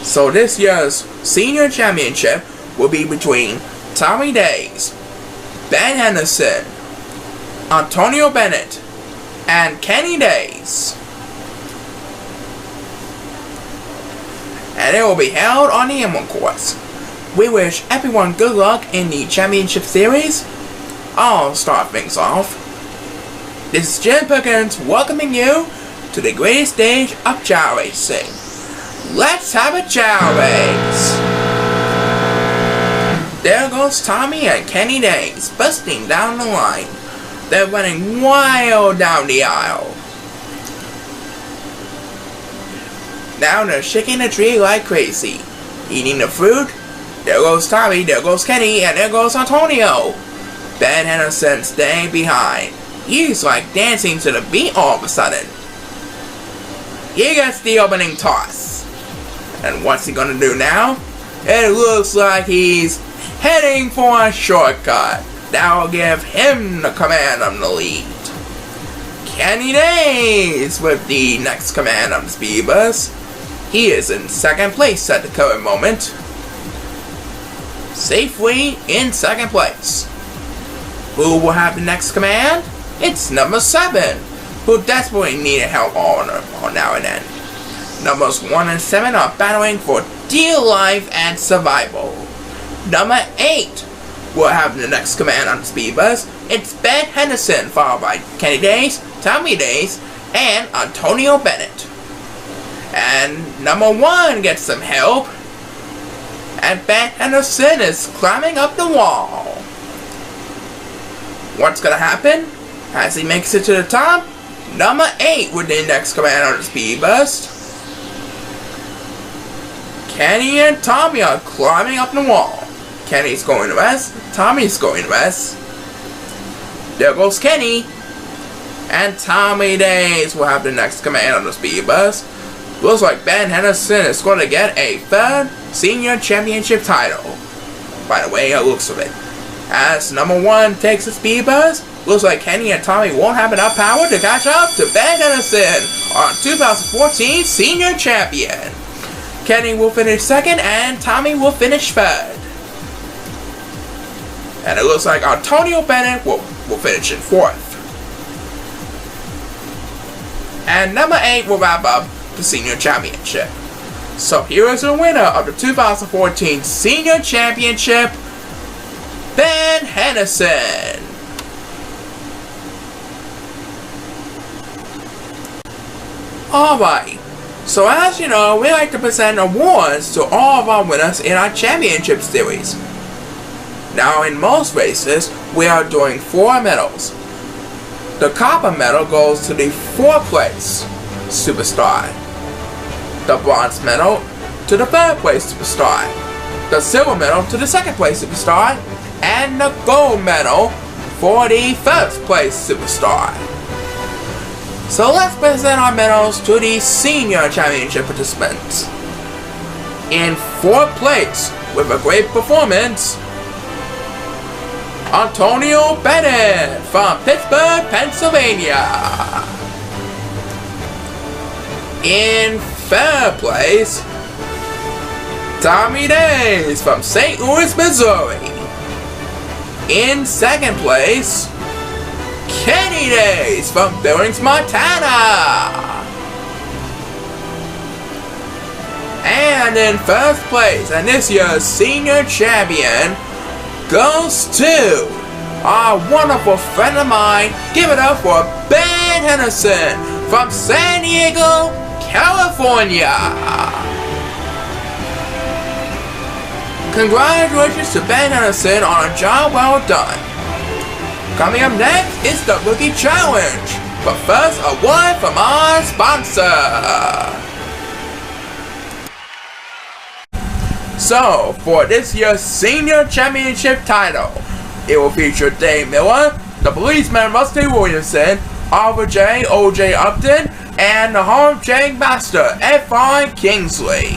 So this year's senior championship will be between Tommy Days, Ben Henderson, Antonio Bennett, and Kenny Days. And it will be held on the Emerald Course. We wish everyone good luck in the championship series. I'll start things off. This is Jim Perkins welcoming you to the greatest stage of Chao Racing. Let's have a Chao race! There goes Tommy and Kenny Days busting down the line. They're running wild down the aisle. Now they're shaking the tree like crazy, eating the fruit. There goes Tommy, there goes Kenny, and there goes Antonio. Ben Henderson staying behind. He's like dancing to the beat all of a sudden. He gets the opening toss. And what's he gonna do now? It looks like he's heading for a shortcut. That'll give him the command of the lead. Kenny Days with the next command of the speed bus. He is in second place at the current moment. Safely in second place. Who will have the next command? It's number 7, who desperately needed help on now and then. Numbers 1 and 7 are battling for dear life and survival. Number 8 will have the next command on the speed bus. It's Ben Henderson, followed by Kenny Days, Tommy Days, and Antonio Bennett. And number 1 gets some help. And Ben Henderson is climbing up the wall. What's gonna happen as he makes it to the top? Number 8 with the next command on the speed bus. Kenny and Tommy are climbing up the wall. Kenny's going to rest, Tommy's going to rest. There goes Kenny. And Tommy Days will have the next command on the speed bus. Looks like Ben Henderson is going to get a 3rd senior championship title. By the way, it looks of it. As number 1 takes the speed bus, looks like Kenny and Tommy won't have enough power to catch up to Ben Henderson, our 2014 senior champion. Kenny will finish 2nd and Tommy will finish 3rd. And it looks like Antonio Bennett will finish in 4th. And number 8 will wrap up the senior championship. So here is the winner of the 2014 senior championship, Ben Henderson. Alright, so as you know, we like to present awards to all of our winners in our championship series. Now in most races, we are doing 4 medals. The copper medal goes to the 4th place superstar. The bronze medal to the 3rd place superstar. The silver medal to the 2nd place superstar. And the gold medal for the 1st place superstar. So let's present our medals to the senior championship participants. In 4th place, with a great performance, Antonio Bennett from Pittsburgh, Pennsylvania. In 3rd place, Tommy Days from St. Louis, Missouri. In 2nd place, Kenny Days from Billings, Montana. And in 1st place, and this year's senior champion goes to our wonderful friend of mine. Give it up for Ben Henderson from San Diego, California. Congratulations to Ben Henderson on a job well done. Coming up next is the Rookie Challenge. But first, a word from our sponsor. So, for this year's senior championship title, it will feature Dave Miller, the policeman Rusty Williamson, Oliver J. O.J. Upton, and the Home Chain Master, F.I. Kingsley.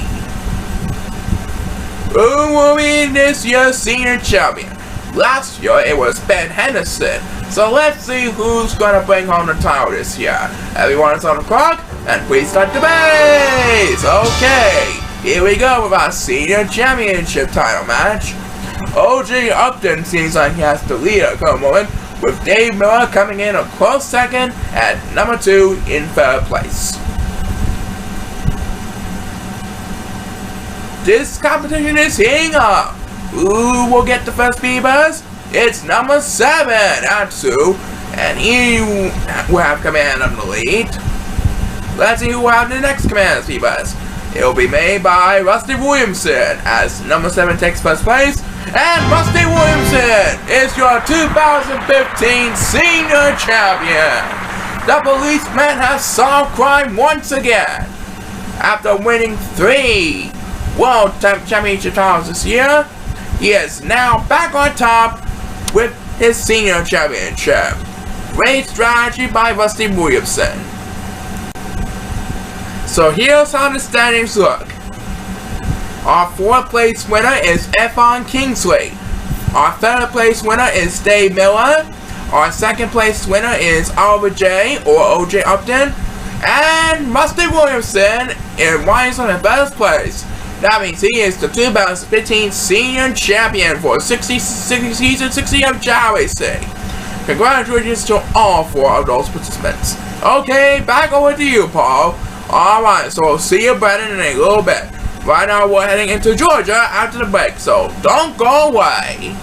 Who will be this year's senior champion? Last year it was Ben Henderson, so let's see who's gonna bring home the title this year. Everyone is on the clock, and please start the base! Okay, here we go with our senior championship title match. OJ Upton seems like he has the lead at the current moment, with Dave Miller coming in a close second at number 2 in third place. This competition is heating up. Who will get the first speed buzz? It's number 7 at 2, and he will have command of the lead. Let's see who will have the next command of speed buzz. It will be made by Rusty Williamson as number 7 takes first place. And Rusty Williamson is your 2015 Senior Champion. The policeman has solved crime once again. After winning 3 World Championship titles this year, he is now back on top with his Senior Championship. Great strategy by Rusty Williamson. So here's how the standings look. Our 4th place winner is Efon Kingsley. Our 3rd place winner is Dave Miller. Our 2nd place winner is Oliver J. or OJ Upton. And Rusty Williamson winds on the first place. That means he is the 2015 Senior Champion for season 60 of Chao Racing. Congratulations to all 4 of those participants. Okay, back over to you, Paul. Alright, so we'll see you, Brennan, in a little bit. Right now, we're heading into Georgia after the break, so don't go away.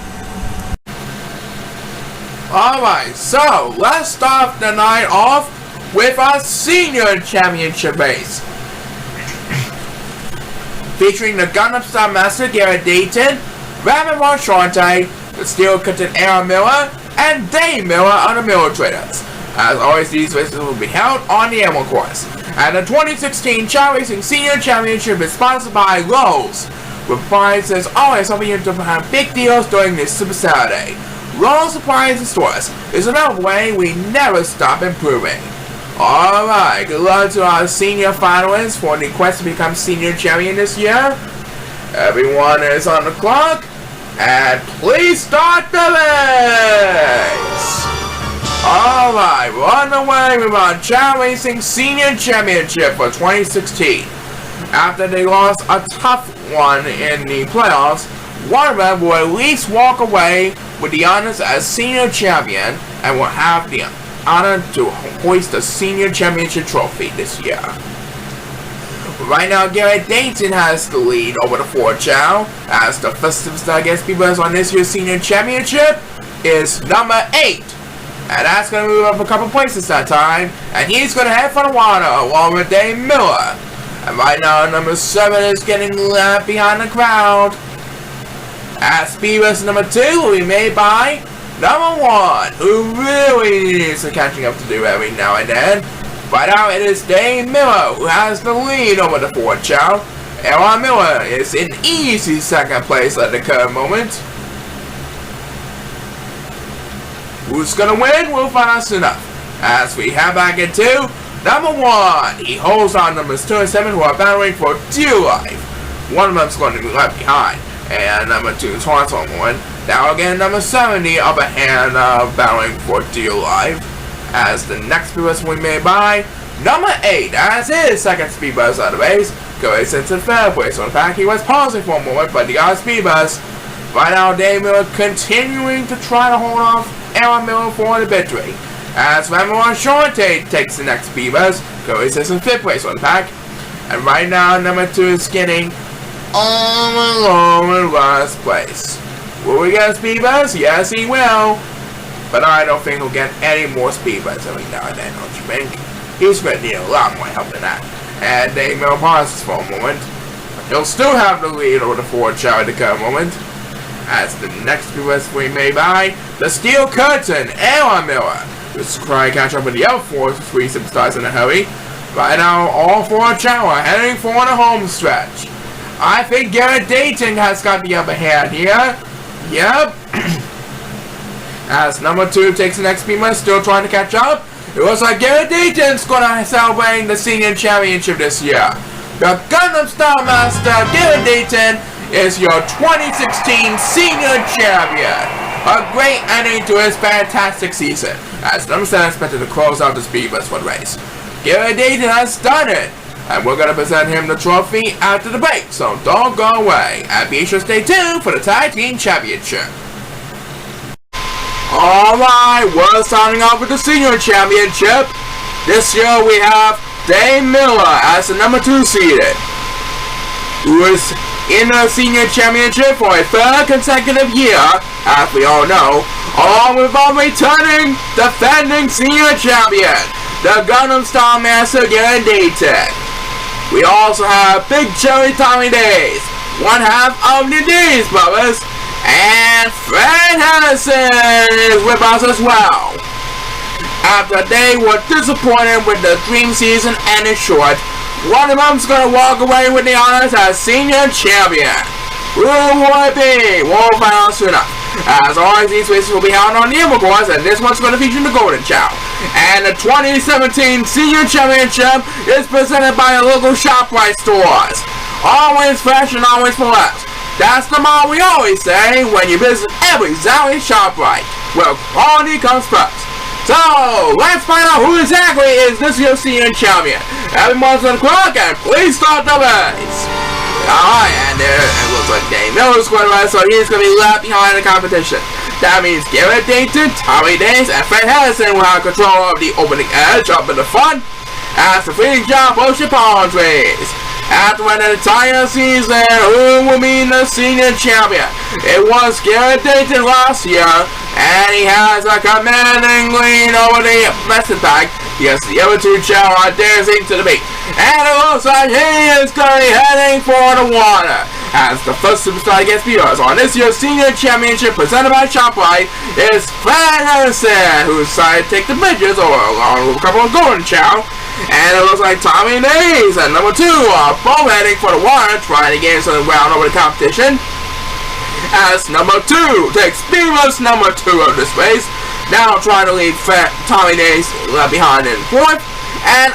Alright, so let's start the night off with our Senior Championship race. Featuring the Gundam Star Master Garrett Dayton, Rabbit Marchante, the Steel Curtain Aaron Miller, and Dave Miller on the Miller Traders. As always, these races will be held on the Emerald course. And the 2016 Chao Racing Senior Championship is sponsored by Lowe's, with prizes always helping you to have big deals during this Super Saturday. Lowe's Appliance Stores is another way we never stop improving. Alright, good luck to our senior finalists for the quest to become Senior Champion this year. Everyone is on the clock, and please start the race! Alright, we're on the way with our Chao Racing Senior Championship for 2016. After they lost a tough one in the playoffs, one of them will at least walk away with the honors as Senior Champion and will have the honor to hoist the Senior Championship trophy this year. Right now, Garrett Dayton has the lead over the Ford Chao, as the first superstar guest speakers on this year's Senior Championship is number 8. And that's going to move up a couple places that time, and he's going to head for the water along with Dave Miller. And right now, number 7 is getting left behind the crowd. As speed race number 2 will be made by number 1, who really needs some catching up to do every now and then. Right now, it is Dave Miller who has the lead over the Ford Chao. Aaron Miller is in easy 2nd place at the current moment. Who's gonna win? We'll find out soon enough. As we head back into number 1, he holds on numbers 2 and 7 who are battling for dear life. One of them's going to be left behind, and number 2 is also one. Now again, number 7, the upper hand battling for dear life. As the next speed bus will be made by number 8, as his 2nd speed bus of the race. Goes into 3rd place. So in fact, he was pausing for a moment, but the other speed bus. Right now, Dave Miller continuing to try to hold off Aaron Miller for the victory. As Ramon Shante takes the next speed bus, goes in 5th place on the pack. And right now, number 2 is getting all alone in last place. Will we get a speed bus? Yes, he will. But I don't think he'll get any more speed bus every now and then, don't you think? He's going to need a lot more help than that. And Dave Miller pauses for a moment. He'll still have the lead over the Ford Chao at the current moment. As the next speed bus will be made by the Steel Curtain, Aaron Miller. Who's trying to catch up with the other 3 superstars in a hurry. Right now, all 4 Chao are heading for the home stretch. I think Garrett Dayton has got the upper hand here. Yep. As number 2 takes the next speed bus, still trying to catch up. It looks like Garrett Dayton's gonna celebrate the Senior Championship this year. The Gundam Star Master, Garrett Dayton, is your 2016 Senior Champion. A great ending to his fantastic season, as number 7 expected to close out the speed bus for the race. Garrett Dayton has done it. and we're going to present him the trophy after the break, so don't go away, and be sure to stay tuned for the Tag Team Championship. Alright, we're starting off with the Senior Championship. This year we have Dave Miller as the number 2 seeded, who is in the Senior Championship for a 3rd consecutive year, as we all know, along with our returning, defending Senior Champion, the Gundam Star Master Gary Dayton. We also have Big Cherry Tommy Days, one half of the Days Brothers, and Fred Harrison is with us as well. After they were disappointed with the Dream season ended short, one of them's gonna walk away with the honors as Senior Champion. Who will it be? We'll find out soon enough. As always, these races will be held on the Emerald Course, and this one's gonna feature the Golden Chow. And the 2017 Senior Championship is presented by the local ShopRite stores. Always fresh and always for less. That's the motto we always say when you visit every Zowie ShopRite, where quality comes first. So, let's find out who exactly is this year's Senior Champion. Everyone's on the clock, and please start the race. Alright, and there it looks like Dave Miller's going to run, so he's going to be left behind in the competition. That means Garrett Dayton, Tommy Days, and Fred Harrison will have control of the opening edge up in the front as the Freaking Job Ocean Palm Trees. After an entire season, who will be the Senior Champion? It was Garrett Dayton last year, and he has a commanding lead over the Western Pack. Yes, the other 2 Chao are dancing to the beat. And it looks like he is currently heading for the water, as the first superstar gets beat us on this year's Senior Championship presented by ShopRite is Fred Harrison, who decided to take the bridges along with a couple of Golden Chow. And it looks like Tommy Days and number 2 are both heading for the water, trying to gain some ground over the competition. As number 2 takes Beaver's number 2 of this race, now trying to lead Tommy Days left behind in 4th. And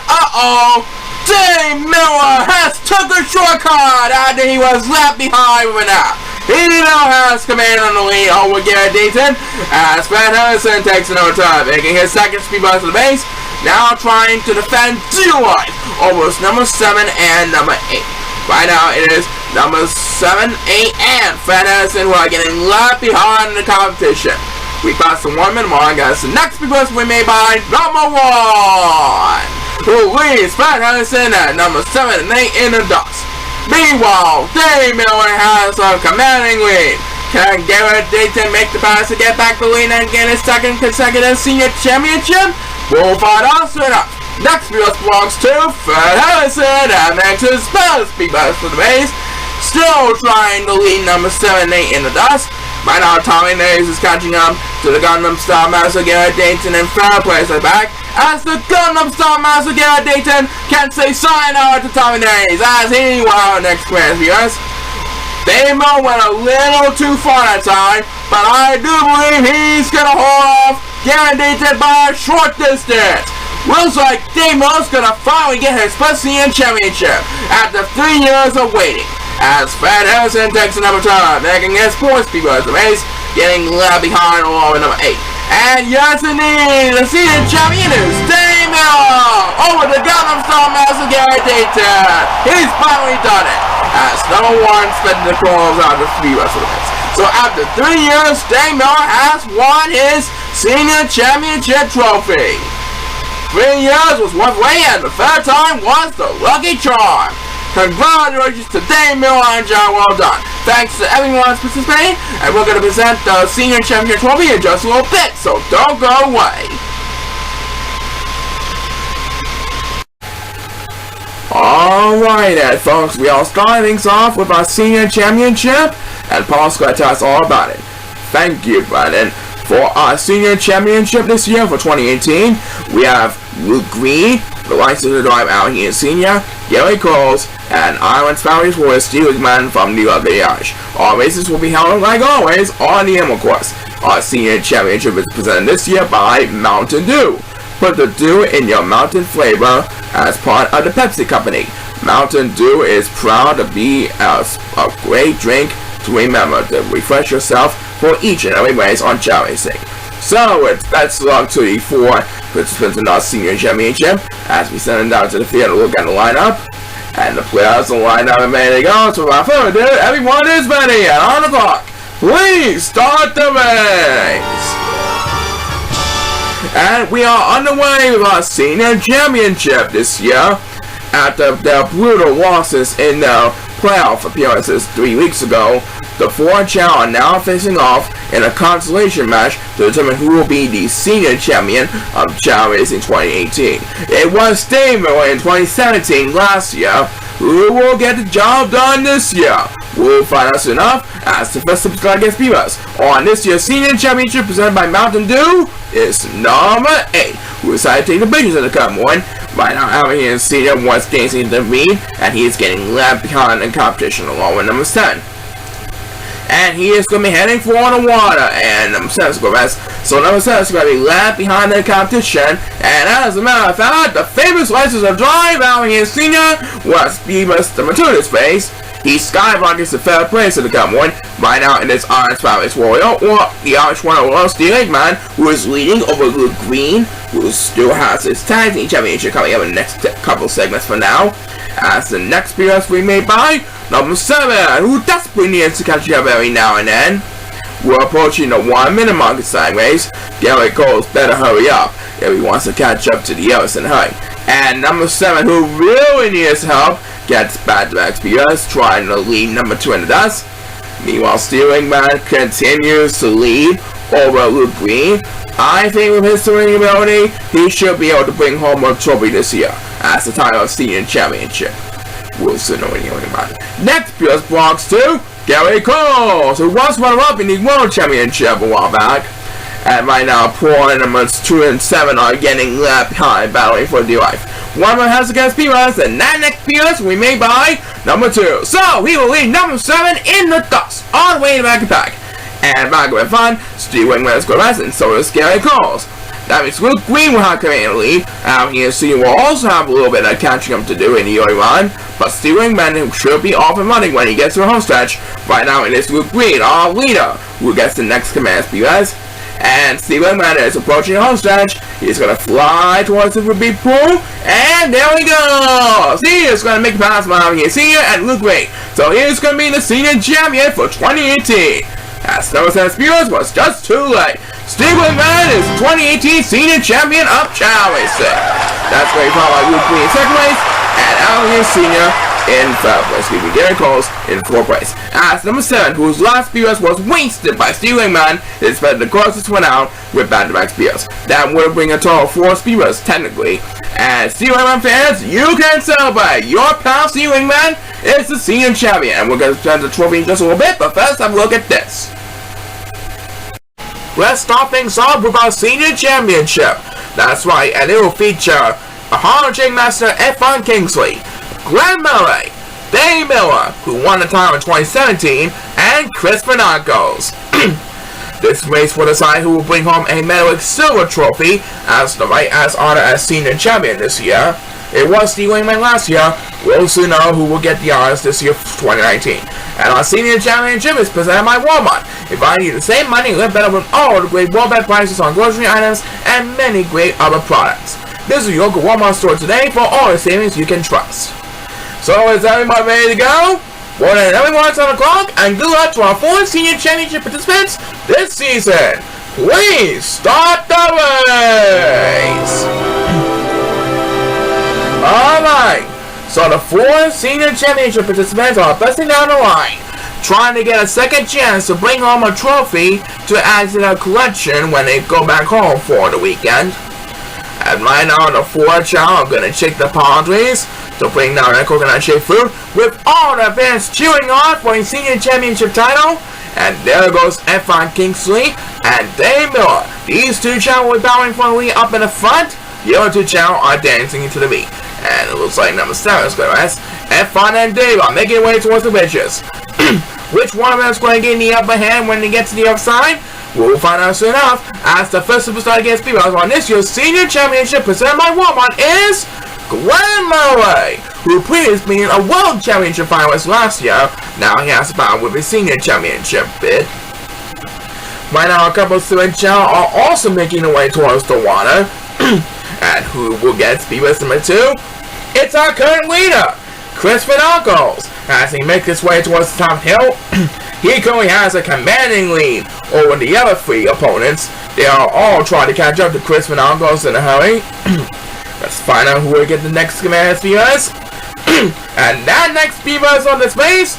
Dave Miller has took a shortcut after he was left behind with an out. He now has command on the lead over Garrett Dayton, as Fred Harrison takes another turn, making his 2nd speed bus to the base. Now trying to defend Life over number 7 and number 8. Right now it is number 7, 8, and Fred Harrison who are getting left behind in the competition. We passed the 1 minute mark as the next speed bus we made by number 1, who leads Fred Harrison at number 7 and 8 in the dust. Meanwhile, Dave Miller has a commanding lead. Can Garrett Dayton make the pass to get back the lead and get his 2nd consecutive Senior Championship? We'll find out soon enough. Next speed bus belongs to Fred Harrison, and next is first speed bus for the base. Still trying to lead number 7 and 8 in the dust. By now, Tommy Days is catching up to the Gundam Star Master Garrett Dayton in 3rd place at back, as the Gundam Star Master Garrett Dayton can't say sayonara to Tommy Days as he won next class viewers. Dave Miller went a little too far that time, but I do believe he's gonna hold off Garrett Dayton by a short distance. Looks like Dave Miller's gonna finally get his first Senior Championship after 3 years of waiting, as Fred Harrison takes another turn, making his 4th speed bus the race, getting left behind along with number 8. And yes indeed, the Senior Champion is Dave Miller over the Gundam Star Master Garrett Dayton. He's finally done it, as number 1 spent the close out of the speed bus of the race. So after 3 years, Dave Miller has won his Senior Championship trophy. 3 years was one way, and the 3rd time was the lucky charm. Congratulations to Dave Miller and John, well done. Thanks to everyone who's participating, and we're going to present the Senior Championship trophy in just a little bit, so don't go away. Alright then, folks, we all start things off with our Senior Championship, and Paul's going to tell us all about it. Thank you, Brandon. For our Senior Championship this year for 2018, we have Luke Green, the license to drive out here Senior, Gary Coles, and Island's Foundries for Steve Man from New York Village. All races will be held, like always, on the Emerald Course. Our Senior Championship is presented this year by Mountain Dew. Put the dew in your mountain flavor as part of the Pepsi Company. Mountain Dew is proud to be a great drink to remember to refresh yourself for each and every race on Chao Racing. So it's best of luck to the 4 participants in our senior championship. As we send them down to the field to look at the lineup. And the players will line up and ready to go. So without further ado, everyone is ready and on the clock. Please start the race. And we are underway with our senior championship this year. After their brutal losses in their playoff appearances 3 weeks ago, the four Chao are now facing off in a consolation match to determine who will be the senior champion of Chao Racing 2018. It was Steve in 2017 last year. Who will get the job done this year? We'll find out soon enough as the first subscribe against Beavers on this year's senior championship presented by Mountain Dew is number 8, who decided to take the pictures of the current one. By now, having his senior was dancing the lead, and he is getting left behind in competition along with number 10. And he is going to be heading for the water, and number 7 is going to rest. So number 7 is going to be left behind the competition, and as a matter of fact, the famous license of drive having his senior was Beaver's number 2 in this race. He skyrockets the third place in the current one. By now, it is Orange Palace Warrior, or the Orange one or Steel Man, who is leading over Luke Green, who still has his tag team championship coming up in the next couple segments for now. As the next PS we made by number 7, who desperately needs to catch up every now and then. We're approaching the 1 minute mark in sideways. Garrett Coles better hurry up if he wants to catch up to the others in a hurry. And number 7, who really needs help, gets back-to-back PS, trying to lead number 2 in the dust. Meanwhile, Steering Man continues to lead over Luke Green. I think with his steering ability, he should be able to bring home a trophy this year as the title of senior championship. We'll soon know anything about it. Next PS belongs to Gary Coles, who was runner-up in the World Championship a while back. And right now, poor numbers 2 and 7 are getting left behind, battling for dear life. One more has against P.S. and that next P.S. we made by number 2. So, he will lead number 7 in the dust, all the way to back and pack. And back with fun, Steve Wingman is going to rest, and so is Gary Coles. That means Luke Green will have coming in the lead. He and Steve will also have a little bit of catching up to do in the early run. But Steve Wingman should be off and running when he gets to the home stretch. Right now it is Luke Green, our leader, who gets the next command P.S. And Steve Wingman is approaching the home stretch. He's going to fly towards the big pool. And there we go! See, he's going to make the pass by his senior and Luke Green. So he's going to be the senior champion for 2018. As number 7 Spears was just too late. Steve Wingman is 2018 senior champion of Chao Racing. That's where he followed by Luke Green in second place. And Alvin Senior in third place, leaving Gary Coles in fourth place. As number 7, whose last Spears was wasted by Steve Wingman, is better the closest one out with back-to-back Spears. That would bring a total of 4 Spears, technically. And Steve Wingman fans, you can celebrate! Your pal Steve Wingman is the senior champion. And we're going to present the trophy in just a little bit, but first have a look at this. Let's start things off with our senior championship. That's right, and it will feature a Hard Master F1 Kingsley, Glenn Miller, Dave Miller, who won the title in 2017, and Chris Fernandez. This race will decide who will bring home a metallic silver trophy as the right as honor as senior champion this year. It was Steve Wingman last year. We'll soon know who will get the honors this year for 2019. And our senior championship is presented by Walmart. If I need the same money, live better with all the great Walmart prices on grocery items and many great other products. Visit your local Walmart store today for all the savings you can trust. So is everybody ready to go? Well then, everyone's on the clock, and good luck to our 4 senior championship participants this season. Please start the race. Alright, so the 4 senior championship participants are busting down the line, trying to get a second chance to bring home a trophy to add to their collection when they go back home for the weekend. And right now the 4 Chao are going to shake the palm trees to bring down their coconut shaped fruit with all the fans cheering on for a senior championship title. And there goes F1 Kingsley and Dave Miller. These 2 Chao will be bowing for the lead up in the front. The other 2 Chao are dancing into the beat. And it looks like number 7 is going to rest. F1 and Dave are making their way towards the ridges. Which one of them is going to gain the upper hand when they get to the other side? We'll find out soon enough, as the first superstar against people on this year's senior championship presented by Walmart is Glenn Murray, who previously been a world championship finalist last year. Now he has to battle with his senior championship bid. Right now, a couple of Chao are also making their way towards the water. And who will get speed race number 2? It's our current leader, Chris Finacles. As he makes his way towards the top hill, he currently has a commanding lead over the other 3 opponents. They are all trying to catch up to Chris Finacles in a hurry. Let's find out who will get the next command speed race. And that next speed race on this race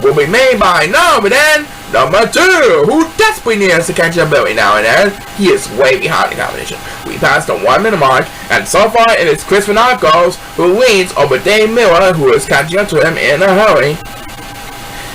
will be made by number 2, who desperately needs to catch up every now and then. He is way behind the competition. We passed the 1 minute mark, and so far it is Chris Finacles who leads over Dave Miller, who is catching up to him in a hurry.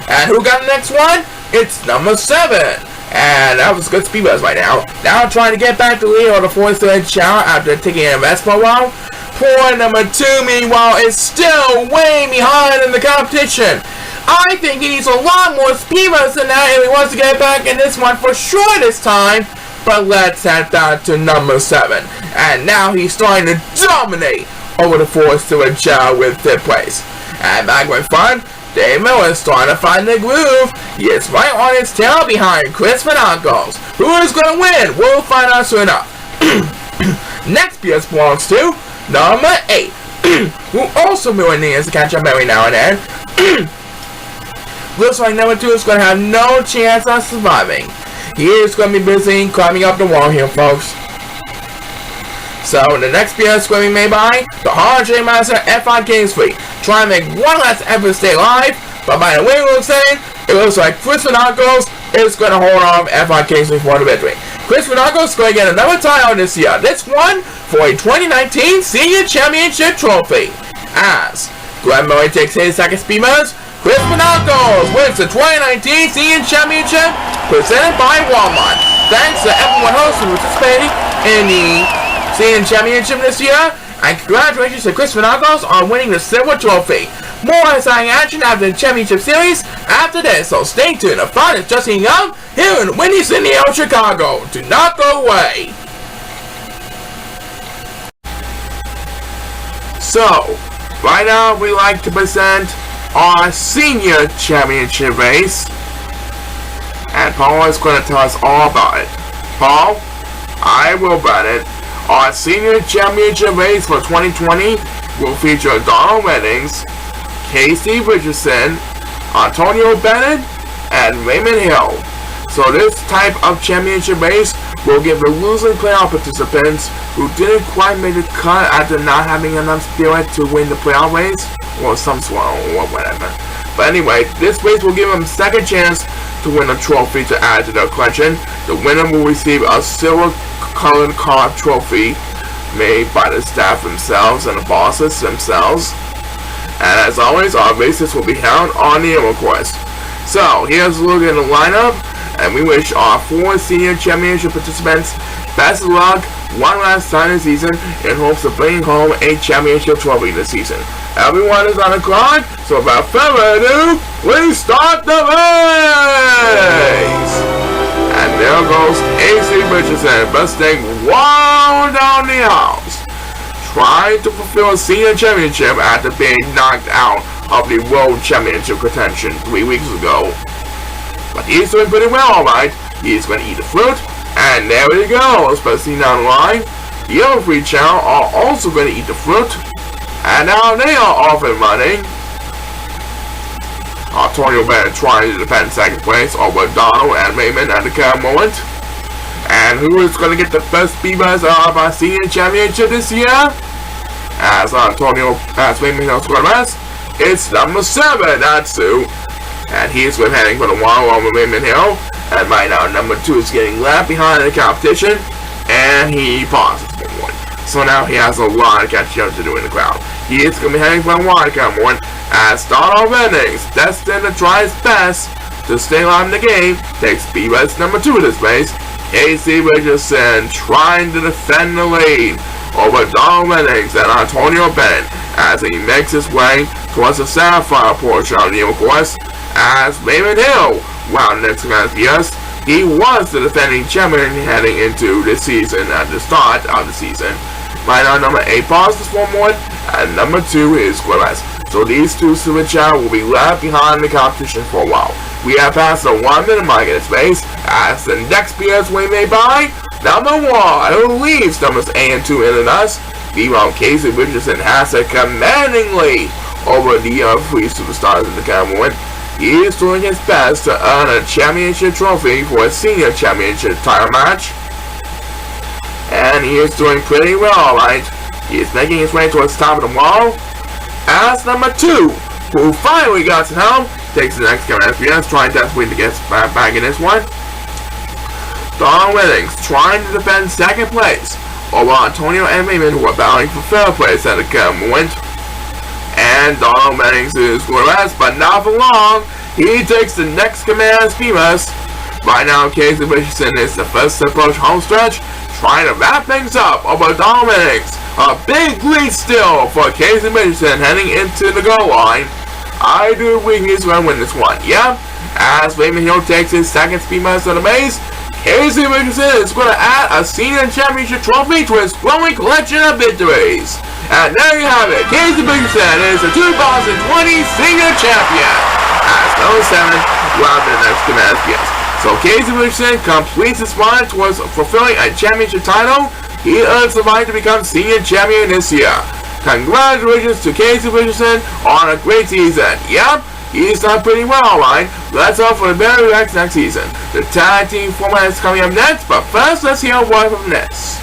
And who got the next one? It's number 7. And that was a good speed race right now. Now trying to get back to lead on the 4th Chao after taking a rest for a while. Poor number 2, meanwhile, is still way behind in the competition. I think he needs a lot more speed race than that if he wants to get back in this one for sure this time. But let's head back to number 7. And now he's starting to dominate over the 4th Chao with 5th place. And back in front, Dave Miller is starting to find the groove. He is right on his tail behind Chris Finacles. Who is going to win? We'll find out soon enough. Next PS belongs to number 8, who also really needs to catch up every now and then. Looks like number 2 is going to have no chance of surviving. He is going to be busy climbing up the wall here, folks. So, the next PS is going to be made by the RJ Master F5 Kingsley. Trying to make one last effort to stay alive, but by the way it looks like Chris Finacles is going to hold off F5 Kingsley for the victory. Chris Finacles is going to get another title this year. This one for a 2019 Senior Championship Trophy. As Glenn Murray takes his second speed race, Chris Finacles wins the 2019 Senior Championship presented by Walmart. Thanks to everyone else who participating in the Senior Championship this year, and congratulations to Chris Finacles on winning the silver trophy. More exciting action after the championship series after this, so stay tuned. The fun is just heating up here in Windy City of Chicago. Do not go away. So, right now we like to present our senior championship race, and Paul is going to tell us all about it. Paul, I will bet it. Our senior championship race for 2020 will feature Donald Reddings, Casey Richardson, Antonio Bennett, and Raymond Hill. So this type of championship race will give the losing playoff participants who didn't quite make the cut after not having enough spirit to win the playoff race, or some sort or whatever. But anyway, this race will give them a second chance to win a trophy to add to their collection. The winner will receive a silver-colored carved trophy made by the staff themselves and the bosses themselves. And as always, our races will be held on the Emerald course. So, here's a look at the lineup, and we wish our 4 senior championship participants best of luck one last time this season in hopes of bringing home a championship trophy this season. Everyone is on the clock, so without further ado, we start the race! And there goes AC Richardson, busting wall down the house, trying to fulfill a senior championship after being knocked out of the World Championship contention 3 weeks ago. But he's doing pretty well, alright. He's going to eat the fruit, and there we go, especially down the line. The other 3 Chao are also going to eat the fruit, and now they are off and running. Antonio Bennett trying to defend second place over Donald and Raymond at the current moment. And who is going to get the first speed race of our senior championship this year? As Raymond Hill scored rest, it's number 7, Natsu. And he's been heading for the wall over Raymond Hill. And right now, number 2 is getting left behind in the competition. And he pauses for one. So now he has a lot of catching up to do in the crowd. He is going to be heading for the wildcard one, as Donald Reddings, destined to try his best to stay alive in the game, takes speed race number 2 of this race. Casey Richardson trying to defend the lead over Donald Reddings and Antonio Bennett as he makes his way towards the Sapphire portion of the course. As Raymond Hill, round next to years, he was the defending champion heading into this season at the start of the season. Right now, number 8 pauses for one, and number 2 is Quilles. So these 2 Super Chao will be left behind the competition for a while. We have passed the 1 minute mark in this race, as the next PS will be made by Number 1, who leaves numbers 8 and 2 in the dust. Meanwhile, Casey Richardson has a commanding lead over the other 3 superstars in the category. He is doing his best to earn a championship trophy for a senior championship title match. And he is doing pretty well, right? He is making his way towards the top of the wall. As number 2, who finally got to helm, takes the next command FPS, trying desperately to get back in this one. Donald Winnings trying to defend second place over Antonio and Raymond, who are battling for third place at the moment. And Donald Winnings is going to rest, but not for long. He takes the next command Speedbus. Right now, Casey Richardson is the first to approach home stretch, trying to wrap things up over Donald Winnings. A big lead still for Casey Richardson heading into the goal line. I do believe he's going to win this one, yeah? As Raymond Hill takes his second Speedbus on the base, Casey Richardson is going to add a senior championship trophy to his growing collection of victories. And there you have it. Casey Richardson is the 2020 senior champion. As number 7, we'll have the next command FPS. So Casey Richardson completes his run towards fulfilling a championship title. He earns the right to become senior champion this year. Congratulations to Casey Richardson on a great season. Yep, he's done pretty well, right? Let's hope for the very next season. The tag team format is coming up next, but first let's hear a word from this.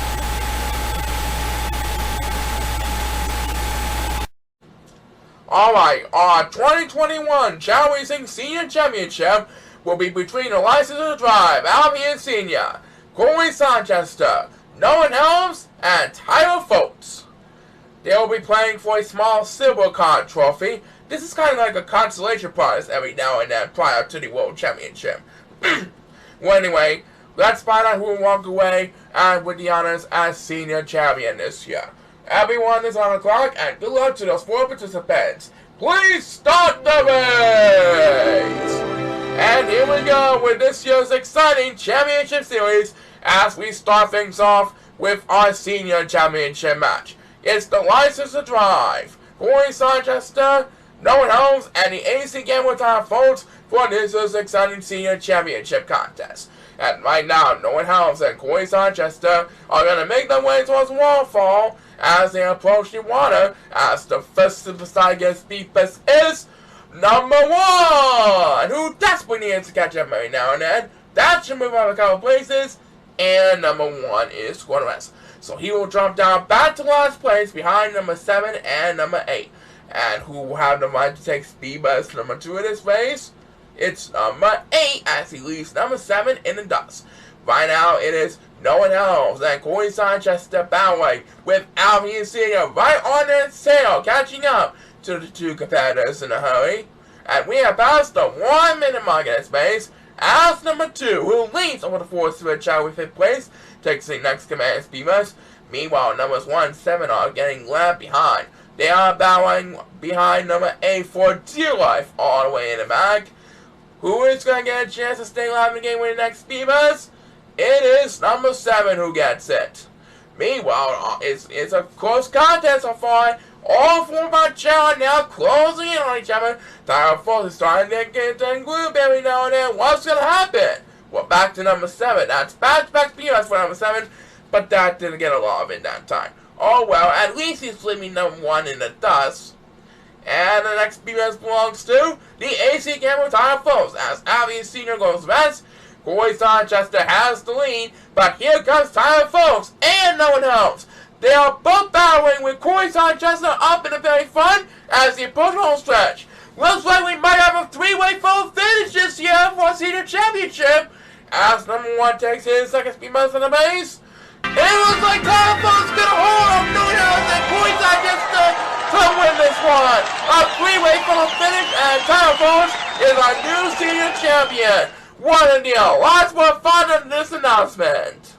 Alright, our 2021 Chao Racing Senior Championship will be between the License to Drive, Albion Senior, Corey Sanchester, Noah Helms, and Tyler Foltz. They will be playing for a small silver card trophy. This is kind of like a consolation prize every now and then prior to the World Championship. Well, anyway, let's find out who will walk away and with the honors as senior champion this year. Everyone is on the clock, and good luck to those 4 participants. Please start the race! And here we go with this year's exciting championship series as we start things off with our senior championship match. It's the License to Drive, Corey Sanchester, Noah Helms, and the AC Gamble Time Foltz for this year's exciting senior championship contest. And right now, Noah Helms and Corey Sanchester are going to make their way towards Waterfall as they approach the water, as the first superstar against Speedbus is number 1, who desperately needs to catch up every now and then. That should move up a couple places, and number 1 is Squadrons. So he will jump down back to last place behind number 7 and number 8. And who will have the right to take Speedbus number 2 in this race? It's number 8 as he leaves number 7 in the dust. Right now it is Noah Helms and Corey Sanchester battling with Albion Senior right on their tail, catching up to the 2 competitors in a hurry. And we have passed the 1 minute mark in this race as number 2, who leads over the 4th switch out with 5th place, takes the next command Speedbus. Meanwhile, numbers 1 and 7 are getting left behind. They are battling behind number 8 for dear life all the way in the back. Who is going to get a chance to stay alive in the game with the next Speedbus? It is number 7 who gets it. Meanwhile, it's a close contest so far. All 4 of our Chao are now closing in on each other. Tyler Foltz is starting to get in group every now and then. What's going to happen? Well, back to number 7. That's back-to-back Speedbus for number 7, but that didn't get a lot of it that time. Oh well, at least he's leaving number 1 in the dust. And the next Speedbus belongs to the AC Gamble Tyler Foltz as Albion Senior goes west. Corey Sanchester has the lead, but here comes Tyler Foltz and no one else. They are both battling with Corey Sanchester up in the very front as they approach home stretch. Looks like we might have a 3-way full finish this year for a senior championship as number 1 takes his second Speedbus on the base. It looks like Tyler Foltz is going to hold on no one else and Corey Sanchester to win this one. A 3-way full finish and Tyler Foltz is our new senior champion. What a deal. Lots more fun than this announcement.